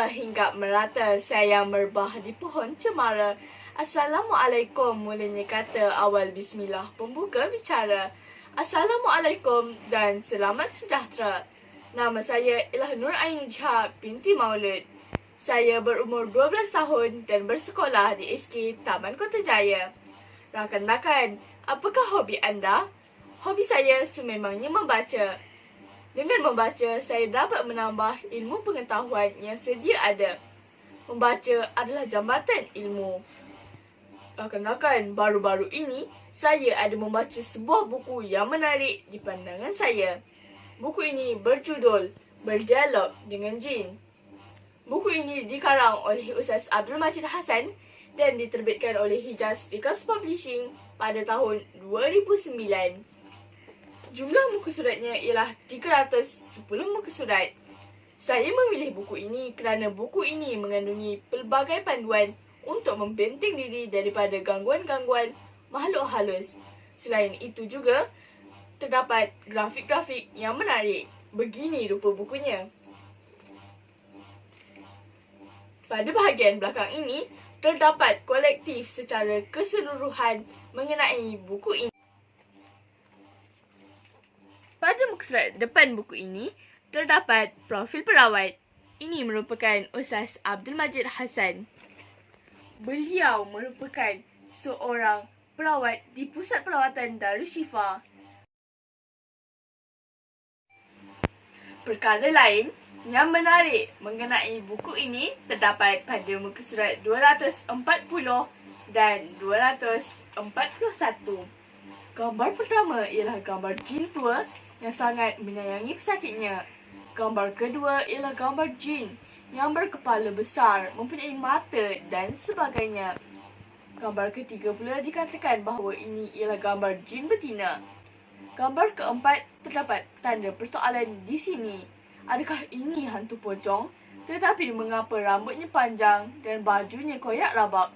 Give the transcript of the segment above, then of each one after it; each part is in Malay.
bunga hingga merata, sayang merbah di pohon cemara. Assalamualaikum, mulanya kata awal bismillah pembuka bicara. Assalamualaikum dan selamat sejahtera. Nama saya ialah Nur Aini Jha binti Maulud. Saya berumur 12 tahun dan bersekolah di SK Taman Kota Jaya. Rakan-rakan, apakah hobi anda? Hobi saya sememangnya membaca. Dengan membaca, saya dapat menambah ilmu pengetahuan yang sedia ada. Membaca adalah jambatan ilmu. Rakan-rakan, baru-baru ini, saya ada membaca sebuah buku yang menarik di pandangan saya. Buku ini berjudul Berdialog dengan Jin. Buku ini dikarang oleh Ustaz Abdul Majid Hassan dan diterbitkan oleh Hijaz Rikas Publishing pada tahun 2009. Jumlah muka suratnya ialah 310 muka surat. Saya memilih buku ini kerana buku ini mengandungi pelbagai panduan untuk membenting diri daripada gangguan-gangguan makhluk halus. Selain itu juga, terdapat grafik-grafik yang menarik. Begini rupa bukunya. Pada bahagian belakang ini, terdapat kolektif secara keseluruhan mengenai buku ini. Pada muka surat depan buku ini, terdapat profil perawat. Ini merupakan Ustaz Abdul Majid Hassan. Beliau merupakan seorang perawat di Pusat Perawatan Darusshifa. Perkara lain yang menarik mengenai buku ini terdapat pada muka surat 240 dan 241. Gambar pertama ialah gambar jin tua yang sangat menyayangi pesakitnya. Gambar kedua ialah gambar jin yang berkepala besar, mempunyai mata dan sebagainya. Gambar ketiga pula dikatakan bahawa ini ialah gambar jin betina. Gambar keempat terdapat tanda persoalan di sini. Adakah ini hantu pocong? Tetapi mengapa rambutnya panjang dan bajunya koyak rabak?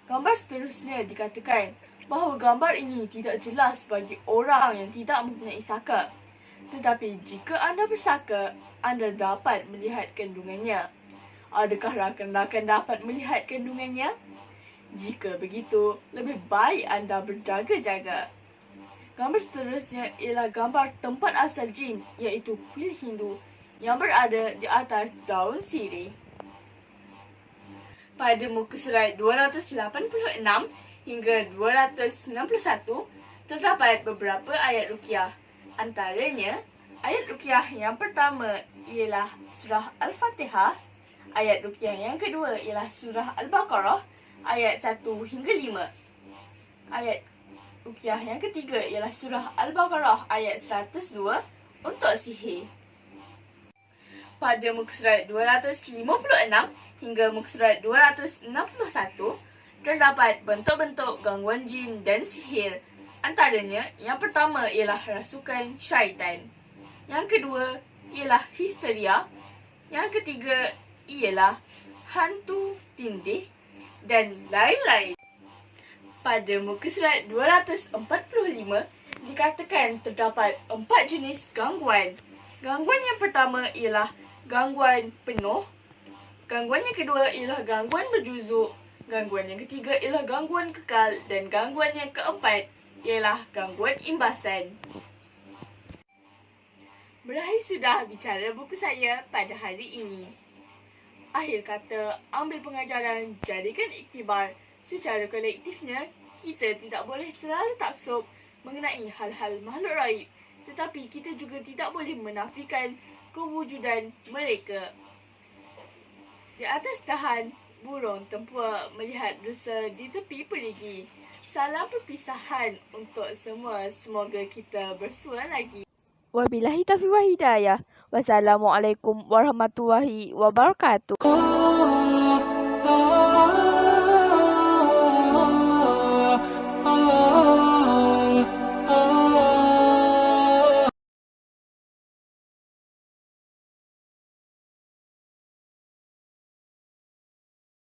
Gambar seterusnya dikatakan bahawa gambar ini tidak jelas bagi orang yang tidak mempunyai saka. Tetapi jika anda bersaka, anda dapat melihat kandungannya. Adakah rakan-rakan dapat melihat kandungannya? Jika begitu, lebih baik anda berjaga-jaga. Gambar seterusnya ialah gambar tempat asal jin, iaitu kuil Hindu yang berada di atas daun sirih. Pada muka surat 286 hingga 261, terdapat beberapa ayat ruqyah. Antaranya, ayat ruqyah yang pertama ialah surah Al-Fatihah. Ayat ruqyah yang kedua ialah surah Al-Baqarah ayat 1 hingga 5. Ayat ruqyah yang ketiga ialah surah Al-Baqarah ayat 102 untuk sihir. Pada muka surat 256 hingga muka surat 261, terdapat bentuk-bentuk gangguan jin dan sihir. Antaranya, yang pertama ialah rasukan syaitan. Yang kedua ialah histeria. Yang ketiga ialah hantu tindih dan lain-lain. Pada muka surat 245, dikatakan terdapat 4 jenis gangguan. Gangguan yang pertama ialah gangguan penuh. Gangguan yang kedua ialah gangguan berjuzuk. Gangguan yang ketiga ialah gangguan kekal. Dan gangguan yang keempat ialah gangguan imbasan. Berakhir sudah bicara buku saya pada hari ini. Akhir kata, ambil pengajaran, jadikan iktibar. Secara kolektifnya, kita tidak boleh terlalu taksub mengenai hal-hal makhluk raib. Tetapi kita juga tidak boleh menafikan kewujudan mereka. Di atas dahan, burung tempua melihat rusa di tepi perigi. Salam perpisahan untuk semua. Semoga kita bersua lagi. Wabillahi taufiq wal hidayah. Wassalamualaikum warahmatullahi wabarakatuh.